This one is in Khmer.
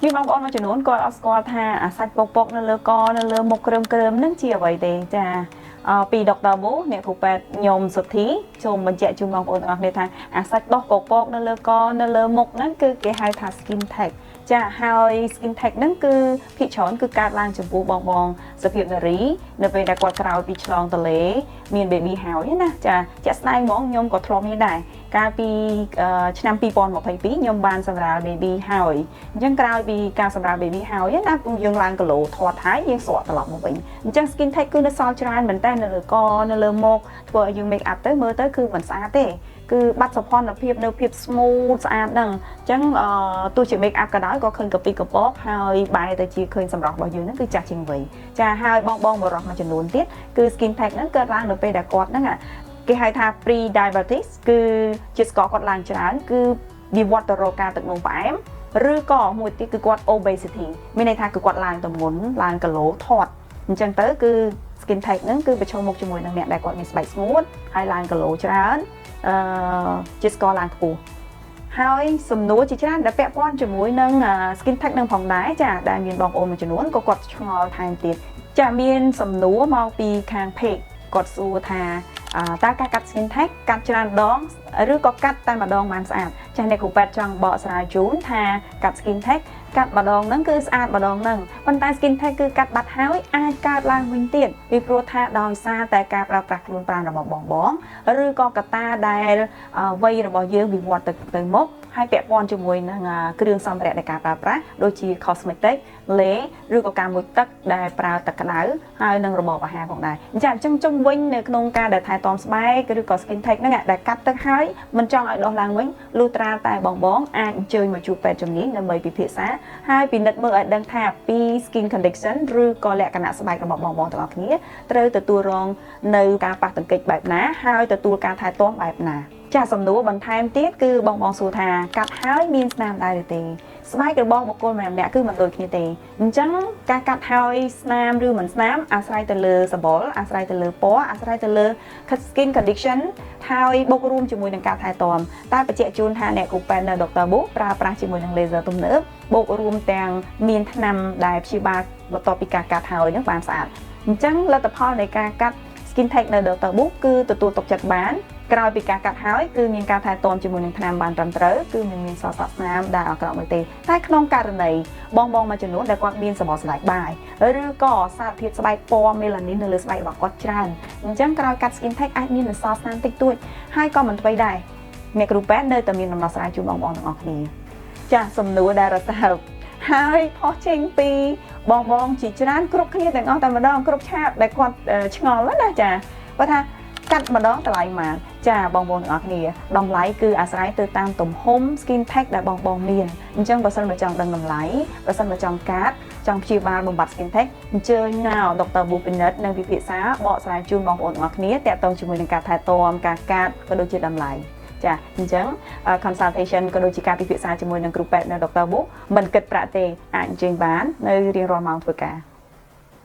មានបងប្អូនមួយចំនួនគាត់អត់ស្គាល់ថាអាសាច់ពកនៅលើកនៅលើមុខក្រើមនឹងជាអ្វីទេចាពីដុកទ័រប៊ូអ្នកគ្រូពេទ្យខ្ញុំសុធីសូមបញ្ជាក់ជូនបងប្អូនទាំងអស់គ្នាថាអាសាច់ដោះពកនៅលើកនៅលើមុខហ្នឹងគឺគេហៅថា skin tag ចាហើយ skin tag ហ្នឹងគឺភាគច្រើនគឺកើតឡើងចំពោះបងសភាពនារីនៅពេលដែលគាត់ក្រោយពីឆ្លងទន្លេមាន baby ហើយណាចាជាក់ស្ដែងហ្មងខ្ញុំក៏ធ្លាប់មានដែរកាលពីឆ្នាំ2022ខ្ញុំបានសម្រាល baby ហើយអញ្ចឹងក្រោយពីការសម្រាល baby ហើយណាយើងឡើងគីឡូធាត់ហើយយើងស្រកត្រឡប់មកវិញអញ្ចឹង skin tag គឺនៅសល់ច្រើនមែនតើនៅលើកនៅលើមុខធ្វើឲ្យយើង make up ទៅមើលទៅគឺមិនស្អាតទេគឺបាត់សោភ័ណភាពនៅភាព smooth ស្អាតហ្នឹងអញ្ចឹងទោះជា make up ក៏ដោយក៏ឃើញកពីកពកហើយបែរទៅជាឃើញសម្រស់របស់យើងហ្នឹងគឺចាស់ជាងវ័យចាហើយបងបរិសុទ្ធមួយចំនួនទៀតគឺ skin tag ហ្នឹងកើតឡើងនៅពេលដែលគាត់ហ្នឹងគេហៅថា pre diabetes គឺជាស្ករគាត់ឡើងច្រើនគឺវិវត្តទៅរកការទឹកនោមផ្អែមឬក៏មួយទៀតគឺគាត់ obesity មានន័យថាគឺគាត់ឡើងទម្ងន់ឡើងគីឡូធាត់អញ្ចឹងទៅគឺ skin tag ហ្នឹងគឺប្រឈមមុខជាមួយនឹងអ្នកដែលគាត់មានស្បែកស្ងួតហើយឡើងគីឡូច្រើនជាស្ករឡើងខ្ពស់ហើយសំណួរជាច្រើនដែលពាក់ព័ន្ធជាមួយនឹង skin tag នឹងផងដែរចាដែលមានបងប្អូនមួយចំនួនក៏គាត់ឆ្ងល់ថែមទៀតចាមានសំណួរមកពីខាង page គាត់សួរថាតើការកាត់ skin tag កាត់ច្រើនដងឬក៏កាត់តែម្ដងបានស្អាតចាអ្នកគ្រូពេទ្យចង់បកស្រាយជូនថាកាត់ skin tag កាត់ម្ដងហ្នឹងគឺស្អាតម្ដងហ្នឹងប៉ុន្តែ skin tag គឺកាត់បាត់ហើយអាចកើតឡើងវិញទៀតពីព្រោះថាដោយសារតែការប្រើប្រាស់ខ្លួនប្រាណរបស់បងឬក៏កត្តាដែលវ័យរបស់យើងវិវត្តទៅមុខហើយពាក់ព័ន្ធជាមួយនឹងគ្រឿងសម្ភារៈនៃការប្រើប្រាស់ដូចជា cosmetic លេឬក៏ការមុជទឹកដែលប្រើទឹកក្តៅហើយនឹងរបបអាហារផងដែរអញ្ចឹងជុំវិញនៅក្នុងការដែលថែទាំស្បែកឬក៏ skin tag ហ្នឹងដែលកាត់ទឹកហើយមិនចង់ឲ្យដុះឡើងវិញលុះត្រាតែបងអាចអញ្ជើញមកជួបពេទ្យជំនាញដើម្បីពិភាក្សាហើយពិនិត្យមើលឲ្យដឹងថាពី skin condition ឬក៏លក្ខណៈស្បែករបស់បងទាំងអស់គ្នាត្រូវទទួលរងនៅការប៉ះទង្គិចបែបណាហើយទទួលការថែទាំបែបណាចាសំណួរបន្ថែមទៀតគឺបងសួរថាកាត់ហើយមានស្នាមដែរឬទេស្បែករបស់បុគ្គលម្នាក់គឺមិនដូចគ្នាទេអញ្ចឹងការកាត់ហើយស្នាមឬមិនស្នាមអាស្រ័យទៅលើសម្បុរអាស្រ័យទៅលើពណ៌អាស្រ័យទៅលើ skin condition ហើយបូករួមជាមួយនឹងការថែទាំតែបញ្ជាក់ជូនថាអ្នកគ្រូពេទ្យនៅដុកទ័រប៊ូប្រើប្រាស់ជាមួយនឹង laser ទំនើបបូករួមទាំងមានថ្នាំដែលព្យាបាលបន្ទាប់ពីការកាត់ហើយនឹងបានស្អាតអញ្ចឹងលទ្ធផលនៃការកាត់ skin tag នៅ ដុកទ័រប៊ូគឺទទួលទុកចិត្តបានក្រោយពីការកាត់ហើយគឺមានការថែទាំជាមួយនឹងថ្នាំបានត្រឹមត្រូវគឺមិនមានសល់សក់ស្នាមដែលអាក្រក់នោះទេតែក្នុងករណីបងមួយចំនួនដែលគាត់មានសម្បុរស្បែកបាយឬក៏សារធាតុស្បែកពណ៌ melanin នៅលើស្បែករបស់គាត់ច្រើនអញ្ចឹងក្រោយកាត់ skin tag អាចមានសល់ស្នាមតិចតួចហើយក៏មិនអ្វីដែរអ្នកគ្រូពេទ្យនៅតែមានដំណោះស្រាយជូនបងទាំងអស់គ្នាចាសំណួរដែលរសើបហើយផុសចេញពីបងជាច្រើនគ្រប់គ្នាទាំងអស់តែម្ដងគ្រប់ឆាកដែលគាត់ឆ្ងល់ណាចាគាត់ថាកាត់ម្ដងតម្លៃប៉ុន្មានចាបងទាំងអស់គ្នាតម្លៃគឺអាស្រ័យទៅតាមទំហំ skin tag ដែលបងមានអញ្ចឹងបើសិនមកចង់ដឹងតម្លៃបើសិនមកចង់កាត់ចង់ព្យាបាលបំបត្តិ skin tag អញ្ជើញមកដុកទ័រប៊ូពិនិត្យនិងវិភាសាបកស្រាយជូនបងប្អូនទាំងអស់គ្នាតាក់ទងជាមួយនឹងការថែទាំការកាត់ក៏ដូចជាតម្លៃចាអញ្ចឹង consultation ក៏ដូចជាការពិភាក្សាជាមួយនឹងគ្រូពេទ្យនៅដុកទ័រប៊ូមិនគិតប្រាក់ទេអាចអញ្ជើញបាននៅរៀងរាល់ម៉ោងធ្វើការ